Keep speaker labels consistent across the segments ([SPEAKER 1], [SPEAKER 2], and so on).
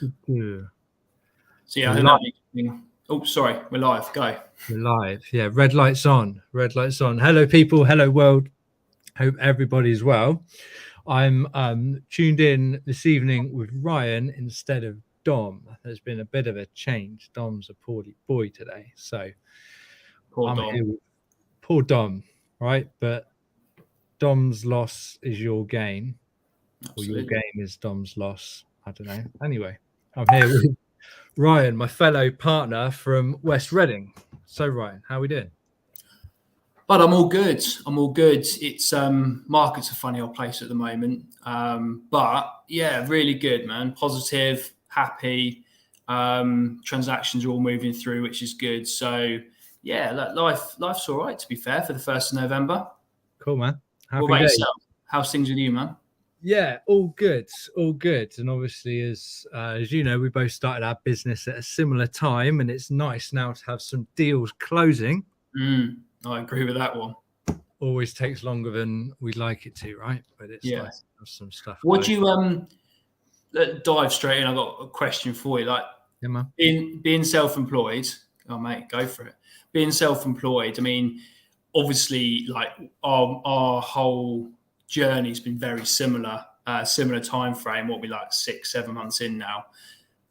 [SPEAKER 1] Yeah.
[SPEAKER 2] So yeah, I think that'd be a good thing. Oh, sorry, we're live. Go.
[SPEAKER 1] We're live. Yeah, red lights on. Red lights on. Hello, people. Hello, world. Hope everybody's well. I'm tuned in this evening with Ryan instead of Dom. There's been a bit of a change. Dom's a poorly boy today, so
[SPEAKER 2] Poor
[SPEAKER 1] I'm
[SPEAKER 2] Dom.
[SPEAKER 1] here with poor Dom, right? But Dom's loss is your gain,
[SPEAKER 2] Absolutely.
[SPEAKER 1] or your gain is Dom's loss. I don't know. Anyway, I'm here with Ryan, my fellow partner from West Reading. So, Ryan, how are we doing?
[SPEAKER 2] But I'm all good. I'm all good. It's market's a funny old place at the moment. But yeah, really good, man. Positive, happy. Transactions are all moving through, which is good. So yeah, life's all right, to be fair, for the 1st of November.
[SPEAKER 1] Cool, man.
[SPEAKER 2] What
[SPEAKER 1] Happy
[SPEAKER 2] about
[SPEAKER 1] days.
[SPEAKER 2] yourself? How's things with you, man?
[SPEAKER 1] Yeah, all good, all good. And obviously, as you know, we both started our business at a similar time, and it's nice now to have some deals closing.
[SPEAKER 2] I agree with that one.
[SPEAKER 1] Always takes longer than we'd like it to, right? But it's
[SPEAKER 2] Yeah.
[SPEAKER 1] nice to have some stuff.
[SPEAKER 2] Would you dive straight in? I got a question for you. Like,
[SPEAKER 1] yeah, man.
[SPEAKER 2] being self-employed. Oh, mate, go for it. Being self-employed. I mean, obviously, like our whole journey's been very similar. Similar time frame. What we like 6-7 months in now.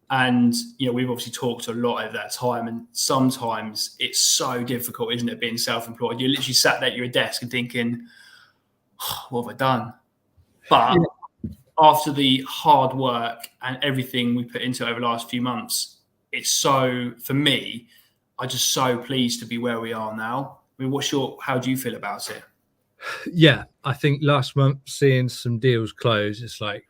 [SPEAKER 2] And, you know, we've obviously talked a lot over that time. And sometimes it's so difficult, isn't it, being self-employed? You're literally sat there at your desk and thinking, oh, what have I done? But after the hard work and everything we put into it over the last few months, it's so, for me, I'm just so pleased to be where we are now. I mean, how do you feel about it?
[SPEAKER 1] Yeah, I think last month seeing some deals close, it's like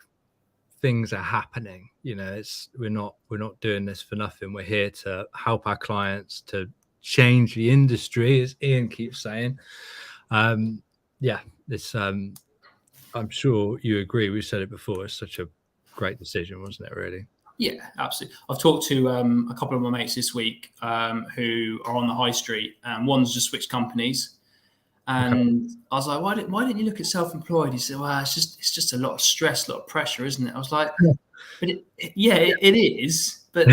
[SPEAKER 1] things are happening. You know, we're not doing this for nothing. We're here to help our clients to change the industry, as Ian keeps saying. Yeah, it's I'm sure you agree. We've said it before. It's such a great decision, wasn't it? Really.
[SPEAKER 2] Yeah, absolutely. I've talked to a couple of my mates this week who are on the high street, and one's just switched companies. And I was like, why didn't you look at self-employed? He said, well, it's just a lot of stress, a lot of pressure, isn't it? I was like, but it is, but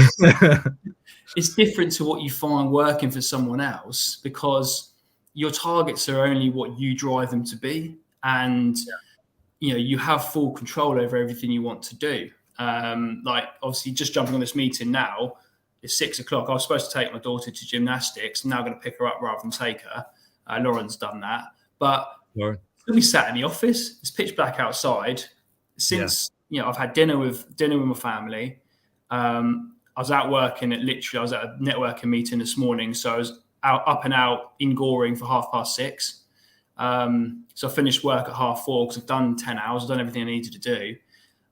[SPEAKER 2] it's different to what you find working for someone else, because your targets are only what you drive them to be. And, you know, you have full control over everything you want to do. Like, obviously, just jumping on this meeting now, it's 6 o'clock. I was supposed to take my daughter to gymnastics. I'm now going to pick her up rather than take her. Lauren's done that. But we sat in the office. It's pitch black outside. Since you know, I've had dinner with my family. I was out working I was at a networking meeting this morning, so I was up and out in Goring for 6:30. So I finished work at 4:30 because I've done 10 hours. I've done everything I needed to do.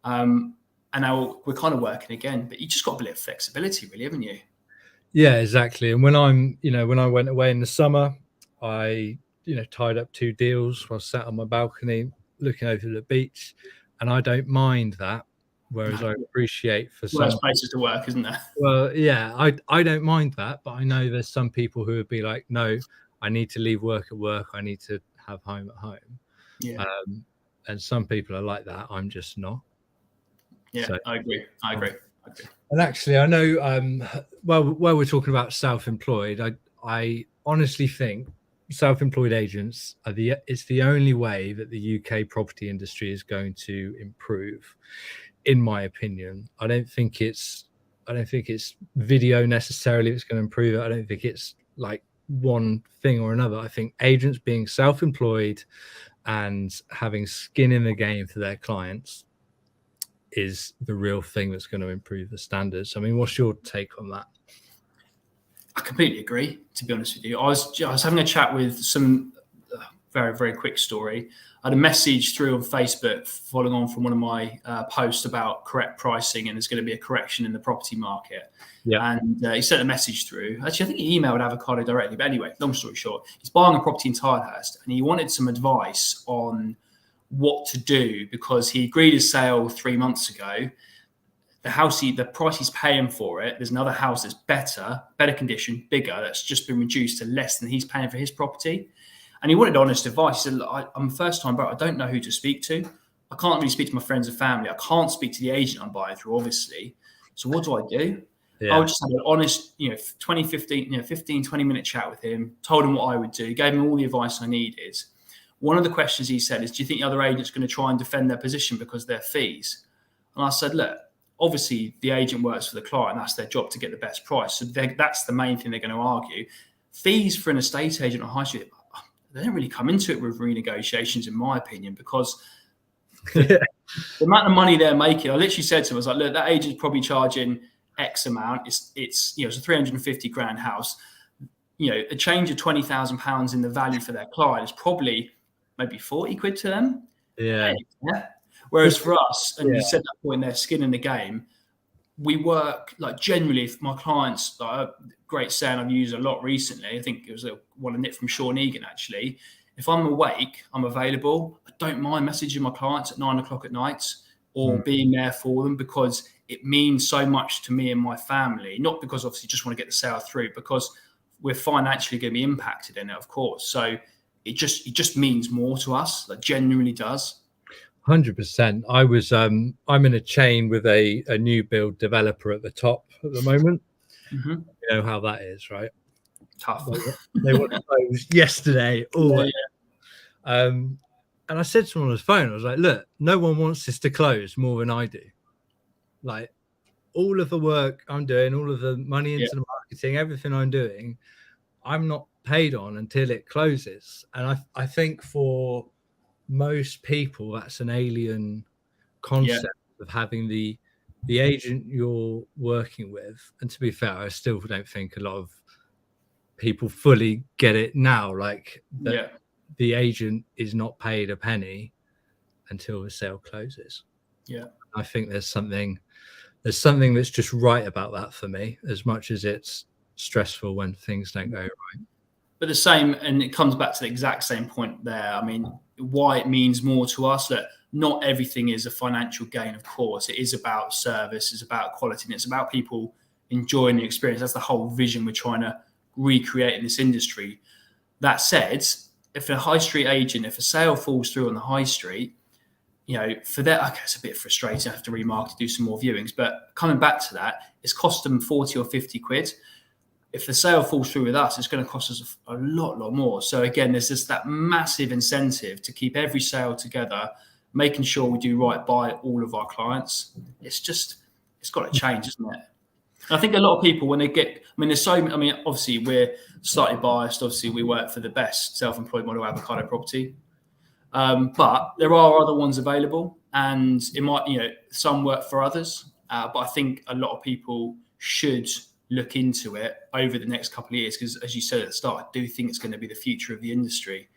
[SPEAKER 2] And now we're kind of working again. But you just got a bit of flexibility, really, haven't you?
[SPEAKER 1] Yeah, exactly. And when I went away in the summer, I, tied up 2 deals while sat on my balcony looking over the beach, and I don't mind that. Whereas I appreciate for some
[SPEAKER 2] places to work, isn't there?
[SPEAKER 1] Well, yeah, I don't mind that, but I know there's some people who would be like, no, I need to leave work at work. I need to have home at home.
[SPEAKER 2] Yeah.
[SPEAKER 1] And some people are like that. I'm just not.
[SPEAKER 2] Yeah, so, I agree.
[SPEAKER 1] And actually, I know, while we're talking about self-employed, I honestly think self-employed agents it's the only way that the UK property industry is going to improve, in my opinion. I don't think it's video necessarily that's going to improve it. I don't think it's like one thing or another. I think agents being self-employed and having skin in the game for their clients is the real thing that's going to improve the standards. I mean, what's your take on that?
[SPEAKER 2] I completely agree, to be honest with you. I was having a chat with some very, very quick story. I had a message through on Facebook following on from one of my posts about correct pricing, and there's going to be a correction in the property market. Yeah. And he sent a message through. Actually, I think he emailed Avocado directly. But anyway, long story short, he's buying a property in Tilehurst, and he wanted some advice on what to do, because he agreed a sale 3 months ago. The price he's paying for it, there's another house that's better condition, bigger, that's just been reduced to less than he's paying for his property. And he wanted honest advice. He said, I'm a first-time buyer. I don't know who to speak to. I can't really speak to my friends and family. I can't speak to the agent I'm buying through, obviously. So what do I do?
[SPEAKER 1] Yeah.
[SPEAKER 2] I'll just have an honest, 15, 20-minute chat with him, told him what I would do, gave him all the advice I needed. One of the questions he said is, do you think the other agent's going to try and defend their position because of their fees? And I said, look, obviously the agent works for the client. That's their job to get the best price. So that's the main thing they're going to argue. Fees for an estate agent on high street, they don't really come into it with renegotiations, in my opinion, because the amount of money they're making, I literally said to him, I was like, look, that agent's probably charging X amount. It's a 350 grand house. A change of £20,000 in the value for their client is probably maybe 40 quid to them.
[SPEAKER 1] Yeah.
[SPEAKER 2] Whereas for us, and you said that point, their skin in the game, we work like generally. If my clients, like a great saying I've used a lot recently, I think it was one of Nick from Sean Egan actually. If I'm awake, I'm available. I don't mind messaging my clients at 9 o'clock at night or being there for them, because it means so much to me and my family. Not because obviously just want to get the sale through, because we're financially going to be impacted in it, of course. So it just means more to us. Like genuinely does.
[SPEAKER 1] 100%. I was I'm in a chain with a new build developer at the top at the moment.
[SPEAKER 2] Mm-hmm.
[SPEAKER 1] You know how that is, right?
[SPEAKER 2] Tough.
[SPEAKER 1] They want to close yesterday. And I said to him on his phone, I was like, look, no one wants this to close more than I do. Like, all of the work I'm doing, all of the money into the marketing, everything I'm doing, I'm not paid on until it closes. And I think for most people, that's an alien concept of having the agent you're working with. And to be fair, I still don't think a lot of people fully get it now. Like the agent is not paid a penny until the sale closes. Yeah, I think there's something that's just right about that for me, as much as it's stressful when things don't go right.
[SPEAKER 2] But the same, and it comes back to the exact same point there. I mean, why it means more to us, that not everything is a financial gain, of course. It is about service, it's about quality, and it's about people enjoying the experience. That's the whole vision we're trying to recreate in this industry. That said, if a high street agent, if a sale falls through on the high street, for that, okay, it's a bit frustrating. I have to remarket, do some more viewings. But coming back to that, it's cost them 40 or 50 quid. If the sale falls through with us, it's going to cost us a lot more. So again, there's just that massive incentive to keep every sale together, making sure we do right by all of our clients. It's got to change, isn't it? And I think a lot of people, when they get, obviously we're slightly biased. Obviously, we work for the best self-employed model avocado property. But there are other ones available, and it might, some work for others. But I think a lot of people should look into it over the next couple of years, because as you said at the start, I do think it's going to be the future of the industry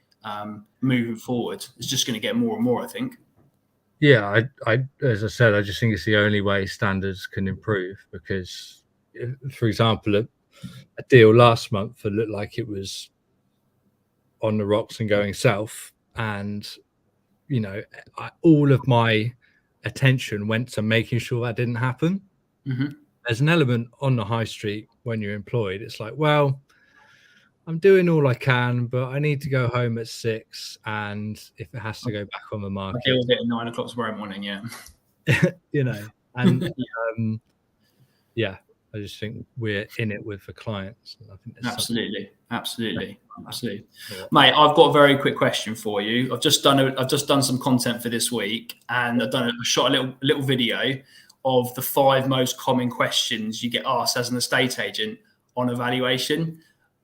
[SPEAKER 2] moving forward. It's just going to get more and more, I think.
[SPEAKER 1] Yeah, I as I said, I just think it's the only way standards can improve, because, for example, a deal last month that looked like it was on the rocks and going south, and all of my attention went to making sure that didn't happen. Mm-hmm. There's an element on the high street when you're employed. It's like, well, I'm doing all I can, but I need to go home at 6, and if it has to go back on the market,
[SPEAKER 2] I deal with it at 9 o'clock tomorrow morning. Yeah,
[SPEAKER 1] and I just think we're in it with the clients. And I think
[SPEAKER 2] absolutely. Yeah. Mate, I've got a very quick question for you. I've just done some content for this week, and I shot a little video of the 5 most common questions you get asked as an estate agent on evaluation.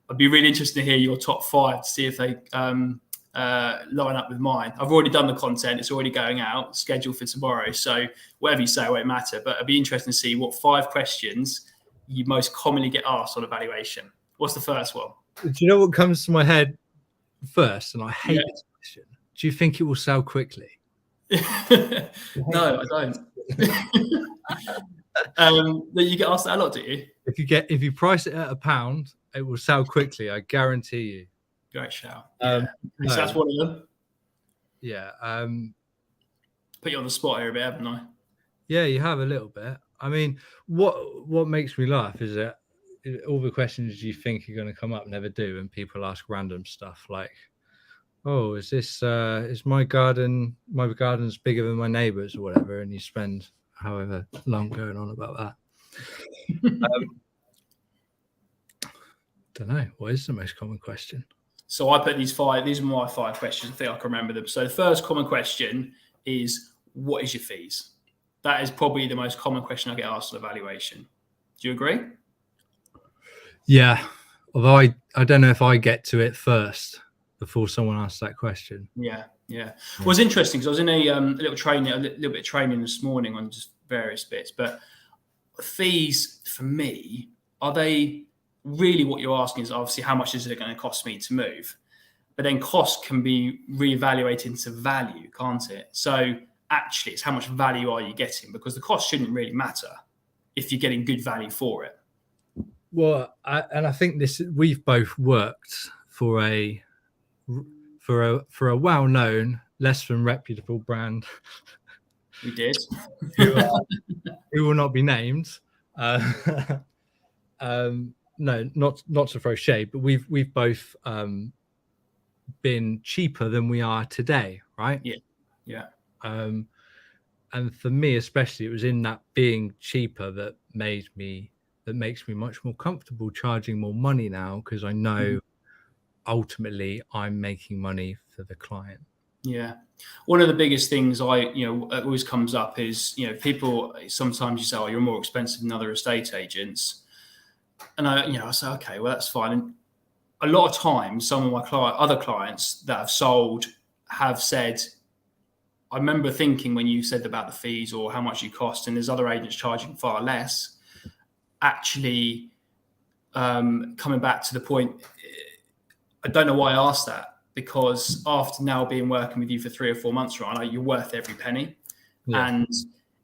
[SPEAKER 2] I'd be really interested to hear your top 5 to see if they line up with mine. I've already done the content. It's already going out, scheduled for tomorrow. So whatever you say won't matter, but it'd be interesting to see what 5 questions you most commonly get asked on evaluation. What's the first one?
[SPEAKER 1] Do you know what comes to my head first? And I hate this question. Do you think it will sell quickly?
[SPEAKER 2] No, I don't. You get asked that a lot, do you?
[SPEAKER 1] If you price it at £1, it will sell quickly. I guarantee you.
[SPEAKER 2] Great shout. So that's one of them.
[SPEAKER 1] Yeah.
[SPEAKER 2] Put you on the spot here a bit, haven't I?
[SPEAKER 1] Yeah, you have a little bit. I mean, what makes me laugh is that all the questions you think are going to come up never do, and people ask random stuff like, "Oh, is my garden's bigger than my neighbour's or whatever?" And you spend however long going on about that. Don't know. What is the most common question?
[SPEAKER 2] So I put these are my 5 questions. I think I can remember them. So the first common question is, what is your fees? That is probably the most common question I get asked on evaluation. Do you agree?
[SPEAKER 1] Yeah. Although I don't know if I get to it first before someone asks that question.
[SPEAKER 2] Yeah. Well, it's interesting because I was in a little bit of training this morning on just various bits. But fees for me, are they really what you're asking? Is obviously how much is it going to cost me to move? But then cost can be reevaluated into value, can't it? So actually, it's how much value are you getting, because the cost shouldn't really matter if you're getting good value for it.
[SPEAKER 1] Well, I think we've both worked for a well-known, less than reputable brand.
[SPEAKER 2] We did.
[SPEAKER 1] who will not be named. No, not to throw shade, but we've both been cheaper than we are today, right?
[SPEAKER 2] Yeah.
[SPEAKER 1] And for me, especially, it was in that being cheaper that makes me much more comfortable charging more money now, because I know ultimately I'm making money for the client.
[SPEAKER 2] Yeah. One of the biggest things always comes up is, people sometimes you say, oh, you're more expensive than other estate agents. And I say, okay, well, that's fine. And a lot of times, some of my other clients that have sold have said, I remember thinking when you said about the fees or how much you cost, and there's other agents charging far less. Actually, coming back to the point, I don't know why I asked that, because after now working with you for 3 or 4 months, right, you're worth every penny. Yeah. And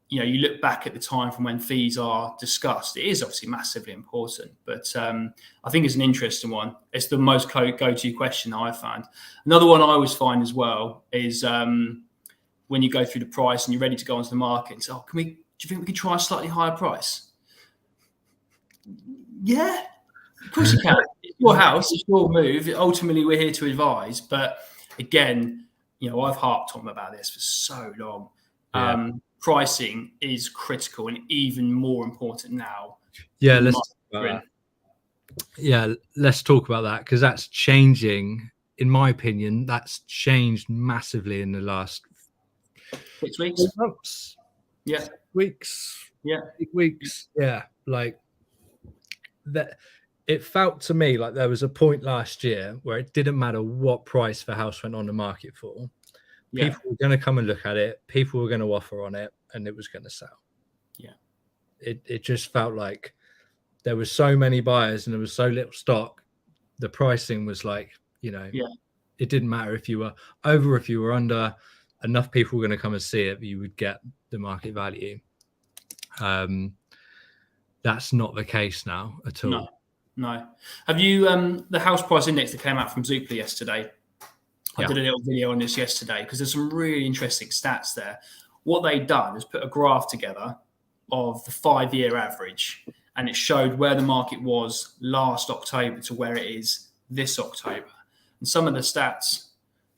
[SPEAKER 2] you look back at the time from when fees are discussed, it is obviously massively important. But I think it's an interesting one. It's the most go-to question I've found. Another one I always find as well is when you go through the price and you're ready to go onto the market and say, oh, do you think we could try a slightly higher price? Yeah, of course you can. It's your house, it's your move. Ultimately, we're here to advise. But again, I've harped on about this for so long. Yeah. Pricing is critical and even more important now.
[SPEAKER 1] Yeah, let's talk about that, because that's changing. In my opinion, that's changed massively in the last
[SPEAKER 2] 6 weeks.
[SPEAKER 1] Months.
[SPEAKER 2] Yeah.
[SPEAKER 1] 6 weeks.
[SPEAKER 2] Yeah.
[SPEAKER 1] 8 weeks. Yeah. Like that. It felt to me like there was a point last year where it didn't matter what price the house went on the market for. Yeah. People were going to come and look at it. People were going to offer on it, and it was going to sell.
[SPEAKER 2] Yeah.
[SPEAKER 1] It just felt like there was so many buyers and there was so little stock. The pricing was like, it didn't matter if you were over, if you were under. Enough people were going to come and see it, you would get the market value. That's not the case now at all.
[SPEAKER 2] No. Have you the house price index that came out from Zoopla yesterday? I did a little video on this yesterday because there's some really interesting stats there. What they've done is put a graph together of the 5-year average, and it showed where the market was last October to where it is this October. And some of the stats,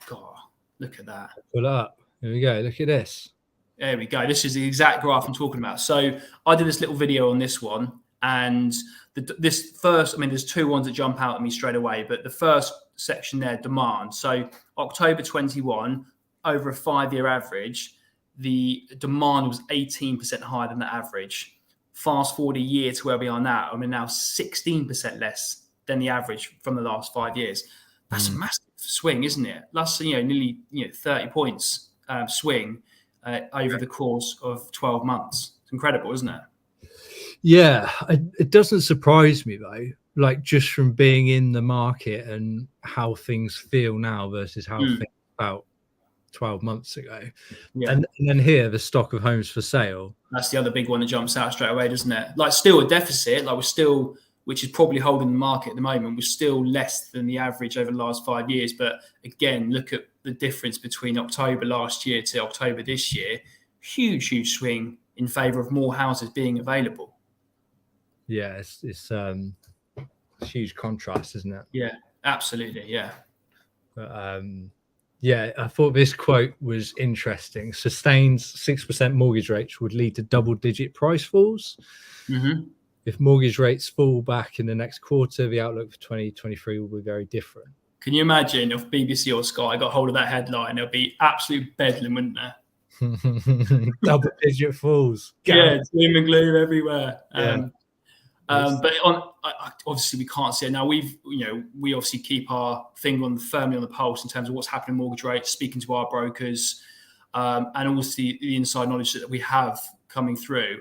[SPEAKER 2] God, look at that.
[SPEAKER 1] Pull up. Here we go. Look at this.
[SPEAKER 2] There we go. This is the exact graph I'm talking about. So I did this little video on this one, and this first, there's 2 ones that jump out at me straight away, but the first section there, demand. So October 21, over a 5-year average, the demand was 18% higher than the average. Fast forward a year to where we are now, now 16% less than the average from the last 5 years. That's a massive swing, isn't it? That's nearly 30 points swing over the course of 12 months. It's incredible, isn't it?
[SPEAKER 1] Yeah, it doesn't surprise me though. Like, just from being in the market and how things feel now versus how things felt 12 months ago. Yeah. And then here, the stock of homes for sale.
[SPEAKER 2] That's the other big one that jumps out straight away, doesn't it? Like, still a deficit. Like, we're still, which is probably holding the market at the moment, we're still less than the average over the last 5 years. But again, look at the difference between October last year to October this year. Huge swing in favour of more houses being available.
[SPEAKER 1] Yeah, it's huge contrast, isn't it?
[SPEAKER 2] Yeah, absolutely. Yeah.
[SPEAKER 1] But, yeah, I thought this quote was interesting. Sustained 6% mortgage rates would lead to double-digit price falls.
[SPEAKER 2] Mm-hmm.
[SPEAKER 1] if mortgage rates fall back in the next quarter, the outlook for 2023 will be very different.
[SPEAKER 2] Can you imagine if BBC or Sky got hold of that headline? There'll be absolute bedlam, wouldn't there?
[SPEAKER 1] Double-digit falls.
[SPEAKER 2] Yeah, doom and gloom everywhere.
[SPEAKER 1] Yeah.
[SPEAKER 2] But obviously we can't see it now. We obviously keep our finger firmly on the pulse in terms of what's happening in mortgage rates, speaking to our brokers, and also the inside knowledge that we have coming through.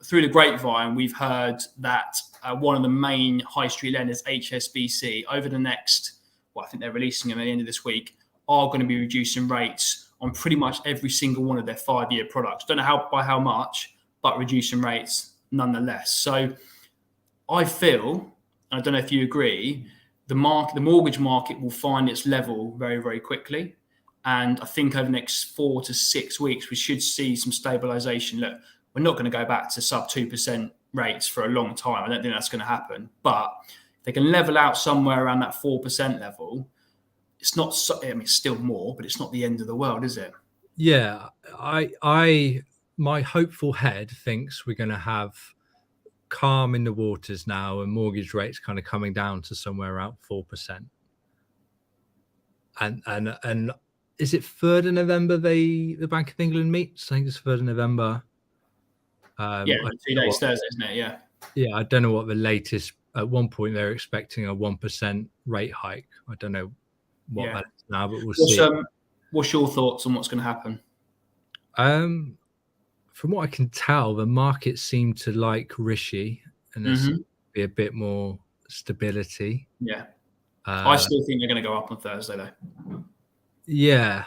[SPEAKER 2] Through the grapevine, we've heard that one of the main high street lenders, HSBC, over the next, I think they're releasing them at the end of this week, are going to be reducing rates on pretty much every single one of their 5-year products. Don't know by how much, but reducing rates nonetheless. So I feel, and I don't know if you agree, the mortgage market will find its level very, very quickly. And I think over the next 4 to 6 weeks, we should see some stabilization. Look, we're not going to go back to sub 2% rates for a long time. I don't think that's going to happen. But if they can level out somewhere around that 4% level, it's not, it's still more, but it's not the end of the world, is it?
[SPEAKER 1] Yeah. My hopeful head thinks we're going to have calm in the waters now and mortgage rates kind of coming down to somewhere around 4%. And is it 3rd of November the Bank of England meets? I think it's 3rd of November.
[SPEAKER 2] 2 days Thursday, isn't it? Yeah.
[SPEAKER 1] Yeah, I don't know what the latest. At one point, they're expecting a 1% rate hike. I don't know what that is now, but we'll see.
[SPEAKER 2] What's your thoughts on what's going to happen?
[SPEAKER 1] From what I can tell, the market seemed to like Rishi, and there's be a bit more stability.
[SPEAKER 2] Yeah, I still think they're going to go up on Thursday, though.
[SPEAKER 1] Yeah,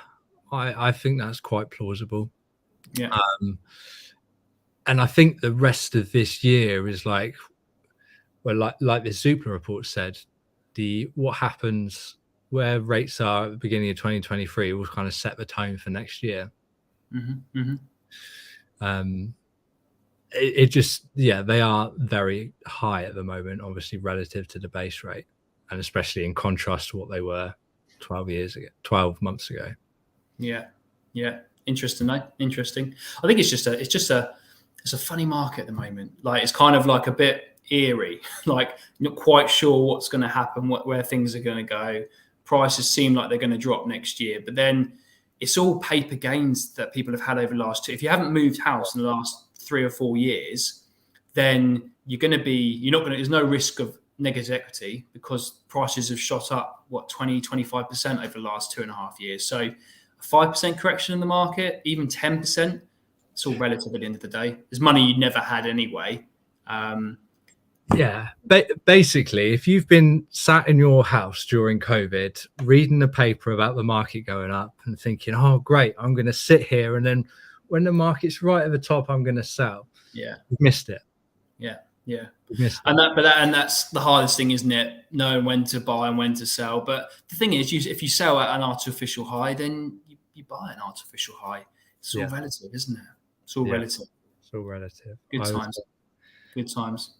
[SPEAKER 1] I think that's quite plausible.
[SPEAKER 2] Yeah.
[SPEAKER 1] And I think the rest of this year is like the Zoopla report said, what happens where rates are at the beginning of 2023 will kind of set the tone for next year. It just, they are very high at the moment, obviously relative to the base rate, and especially in contrast to what they were 12 months ago. Yeah.
[SPEAKER 2] Interesting, though. Interesting. I think it's a funny market at the moment. Like, it's kind of like a bit eerie. Like, not quite sure what's going to happen, where things are going to go. Prices seem like they're going to drop next year, but then it's all paper gains that people have had over the last 2. If you haven't moved house in the last 3 or 4 years, then there's no risk of negative equity because prices have shot up 20-25% over the last 2.5 years. So a 5% correction in the market, even 10%, it's all relative at the end of the day. There's money you never had anyway.
[SPEAKER 1] Basically, if you've been sat in your house during COVID, reading the paper about the market going up and thinking, oh, great, I'm going to sit here, and then when the market's right at the top, I'm going to sell.
[SPEAKER 2] Yeah.
[SPEAKER 1] You've missed it.
[SPEAKER 2] Yeah.
[SPEAKER 1] You've missed it.
[SPEAKER 2] And that's the hardest thing, isn't it? Knowing when to buy and when to sell. But the thing is, if you sell at an artificial high, then you buy an artificial high. It's all relative, isn't it? It's all relative.
[SPEAKER 1] It's all relative.
[SPEAKER 2] Good times.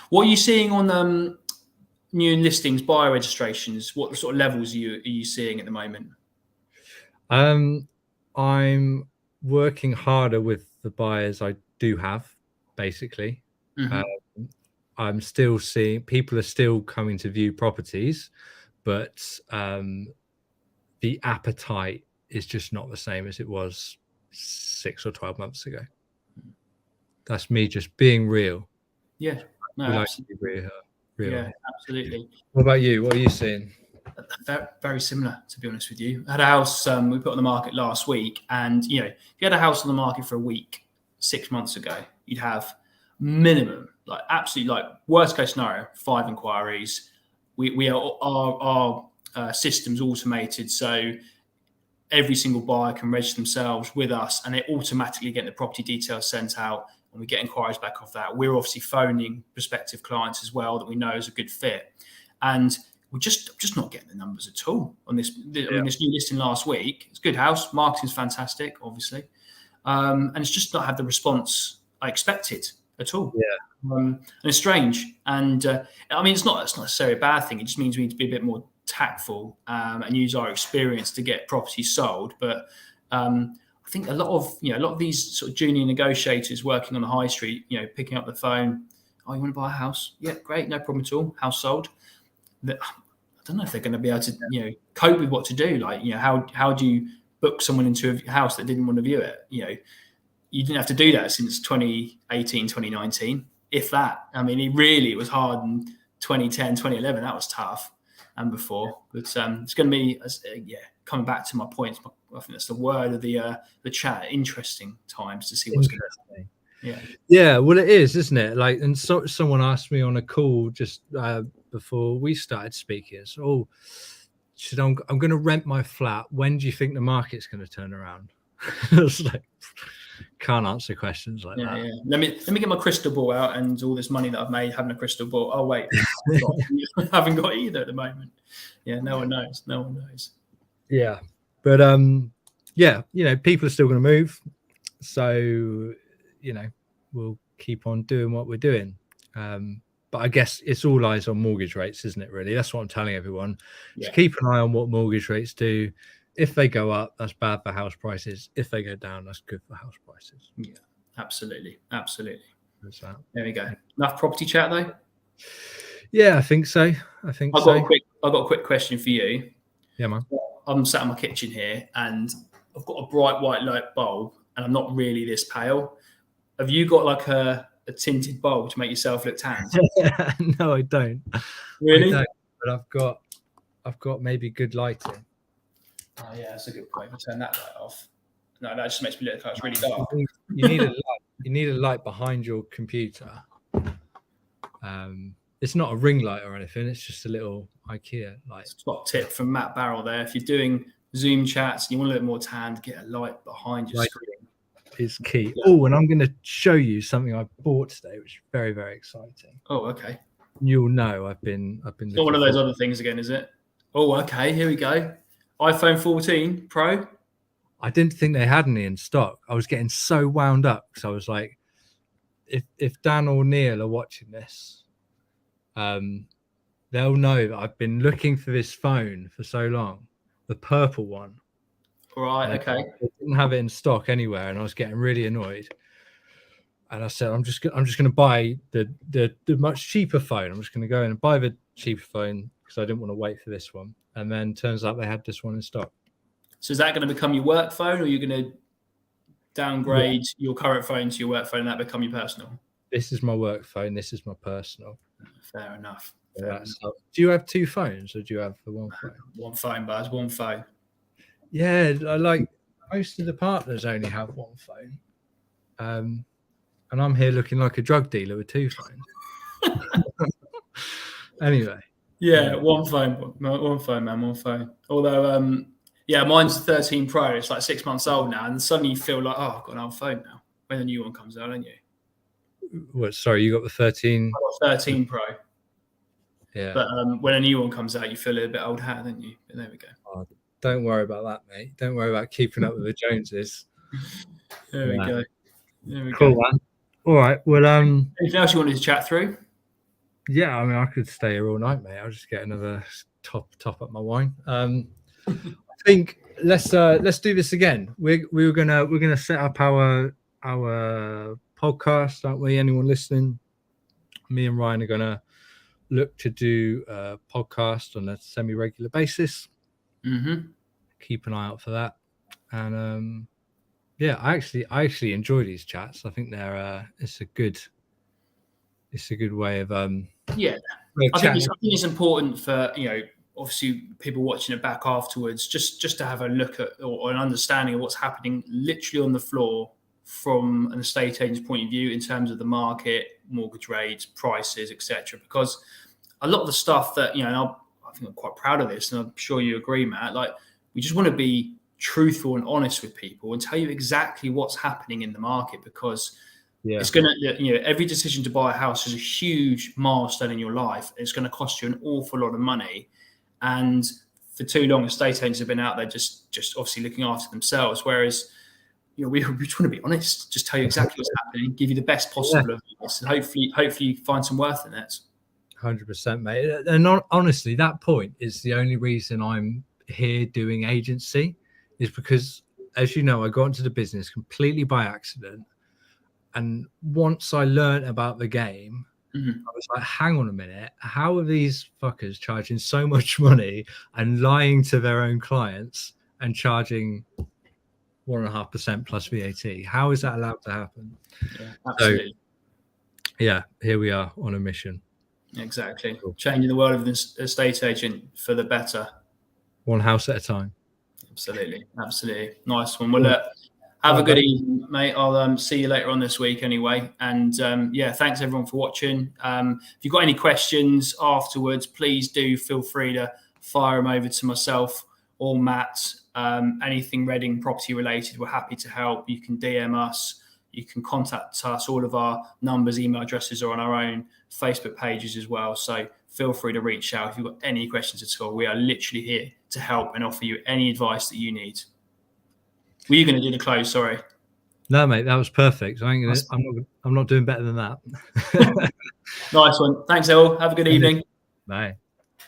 [SPEAKER 2] What are you seeing on new listings, buyer registrations? What sort of levels are you seeing at the moment?
[SPEAKER 1] I'm working harder with the buyers I do have, basically. I'm still seeing people are still coming to view properties, but the appetite is just not the same as it was 6 or 12 months ago. That's me just being real.
[SPEAKER 2] Yeah. No, absolutely.
[SPEAKER 1] Real.
[SPEAKER 2] Yeah, absolutely.
[SPEAKER 1] What about you? What are you seeing?
[SPEAKER 2] Very similar, to be honest with you. I had a house we put on the market last week, and if you had a house on the market for a week 6 months ago, you'd have minimum, like absolutely, like worst case scenario, 5 inquiries. We are our system's automated, so every single buyer can register themselves with us, and they automatically get the property details sent out. And we get inquiries back off that. We're obviously phoning prospective clients as well that we know is a good fit. And we're just not getting the numbers at all on this. I mean, this new listing last week, it's a good house. Marketing's fantastic, obviously. And it's just not had the response I expected at all.
[SPEAKER 1] Yeah.
[SPEAKER 2] And it's strange. And I mean, it's not necessarily a bad thing. It just means we need to be a bit more tactful and use our experience to get properties sold. But I think a lot of these sort of junior negotiators working on the high street, picking up the phone Oh, you want to buy a house? Yeah, great, no problem at all. House sold. I don't know if they're going to be able to, cope with what to do. Like, how do you book someone into a house that didn't want to view it? You didn't have to do that since 2018, 2019, if that. I mean, it was hard in 2010, 2011. That was tough, and before. But it's going to be, coming back to my points. I think that's the word of the chat. Interesting times to see what's going to happen.
[SPEAKER 1] Yeah. Well, it is, isn't it? Like, and so someone asked me on a call just before we started speaking. So, I'm going to rent my flat. When do you think the market's going to turn around? It's like, can't answer questions like that.
[SPEAKER 2] Yeah. Let me get my crystal ball out, and all this money that I've made having a crystal ball. Oh wait, I haven't got either at the moment. Yeah, no one knows. No one knows.
[SPEAKER 1] Yeah, but people are still going to move, so we'll keep on doing what we're doing. But I guess it's all eyes on mortgage rates, isn't it? Really, that's what I'm telling everyone. Just keep an eye on what mortgage rates do. If they go up, that's bad for house prices. If they go down, that's good for house prices.
[SPEAKER 2] Yeah, absolutely. There we go. Enough property chat, though?
[SPEAKER 1] Yeah, I think so. I've got
[SPEAKER 2] a quick question for you.
[SPEAKER 1] Yeah, man.
[SPEAKER 2] I'm sat in my kitchen here, and I've got a bright white light bulb, and I'm not really this pale. Have you got like a tinted bulb to make yourself look tanned?
[SPEAKER 1] No, I don't.
[SPEAKER 2] Really?
[SPEAKER 1] I don't, but I've got maybe good lighting.
[SPEAKER 2] Oh yeah, that's a good point. If I turn that light off. No, that just makes me look like it's really dark.
[SPEAKER 1] You need a light. You need a light behind your computer. It's not a ring light or anything. It's just a little IKEA light.
[SPEAKER 2] Top tip from Matt Barrell there. If you're doing Zoom chats and you want a little more tanned, get a light behind your screen.
[SPEAKER 1] Is key. Oh, and I'm going to show you something I bought today, which is very, very exciting.
[SPEAKER 2] Oh, okay.
[SPEAKER 1] You'll know I've been.
[SPEAKER 2] It's not one of those other things again, is it? Oh, okay. Here we go. iPhone 14 Pro.
[SPEAKER 1] I didn't think they had any in stock. I was getting so wound up because I was like, if Dan or Neil are watching this, they'll know that I've been looking for this phone for so long, the purple one.
[SPEAKER 2] Right. Okay.
[SPEAKER 1] They didn't have it in stock anywhere, and I was getting really annoyed. And I said, I'm just going to buy the much cheaper phone. I'm just going to go in and buy the cheaper phone because I didn't want to wait for this one. And then turns out they had this one in stock.
[SPEAKER 2] So is that going to become your work phone, or are you going to downgrade your current phone to your work phone and that become your personal?
[SPEAKER 1] This is my work phone. This is my personal.
[SPEAKER 2] Fair enough.
[SPEAKER 1] Do you have two phones, or do you have the one phone?
[SPEAKER 2] One phone, Buzz. One phone.
[SPEAKER 1] Yeah, I like most of the partners only have one phone. And I'm here looking like a drug dealer with two phones. Anyway.
[SPEAKER 2] Yeah, one phone, man, one phone. Although, mine's the 13 Pro. It's like 6 months old now, and suddenly you feel like, oh, I've got an old phone now. When the new one comes out, don't you?
[SPEAKER 1] What? Sorry, you got the 13?
[SPEAKER 2] I got 13 Pro.
[SPEAKER 1] Yeah.
[SPEAKER 2] But when a new one comes out, you feel a little bit old hat, don't you? But there we go.
[SPEAKER 1] Oh, don't worry about that, mate. Don't worry about keeping up with the Joneses.
[SPEAKER 2] There we go.
[SPEAKER 1] Cool, man. All right. Well,
[SPEAKER 2] anything else you wanted to chat through?
[SPEAKER 1] Yeah, I mean, I could stay here all night, mate. I'll just get another top up my wine. I think let's do this again. We're gonna set up our podcast, aren't we? Anyone listening? Me and Ryan are gonna look to do a podcast on a semi-regular basis.
[SPEAKER 2] Mm-hmm.
[SPEAKER 1] Keep an eye out for that. And I actually enjoy these chats. I think they're it's a good way of
[SPEAKER 2] I think it's important for obviously people watching it back afterwards just to have a look at or an understanding of what's happening literally on the floor from an estate agent's point of view in terms of the market, mortgage rates, prices, etc. Because a lot of the stuff that I think I'm quite proud of this, and I'm sure you agree, Matt. Like, we just want to be truthful and honest with people and tell you exactly what's happening in the market, because it's going to, every decision to buy a house is a huge milestone in your life. It's going to cost you an awful lot of money. And for too long, estate agents have been out there just obviously looking after themselves. Whereas, we just want to be honest, just tell you exactly what's happening, give you the best possible advice, and hopefully you find some worth in it.
[SPEAKER 1] 100%, mate. And honestly, that point is the only reason I'm here doing agency, is because, as you know, I got into the business completely by accident. And once I learned about the game, I was like, hang on a minute, how are these fuckers charging so much money and lying to their own clients and charging 1.5% plus VAT? How is that allowed to happen?
[SPEAKER 2] Yeah, absolutely.
[SPEAKER 1] So, yeah, here we are on a mission.
[SPEAKER 2] Exactly. Cool. Changing the world of the estate agent for the better.
[SPEAKER 1] One house at a time.
[SPEAKER 2] Absolutely. Absolutely. Nice one. Well, look, have a good evening, mate. I'll see you later on this week anyway. And yeah, thanks everyone for watching. If you've got any questions afterwards, please do feel free to fire them over to myself or Matt. Anything Reading property related, we're happy to help. You can DM us. You can contact us. All of our numbers, email addresses are on our own Facebook pages as well. So feel free to reach out if you've got any questions at all. We are literally here to help and offer you any advice that you need. Were you going to do the close? Sorry.
[SPEAKER 1] No, mate, that was perfect. I'm not doing better than that.
[SPEAKER 2] Nice one. Thanks, all. Have a good evening.
[SPEAKER 1] Bye.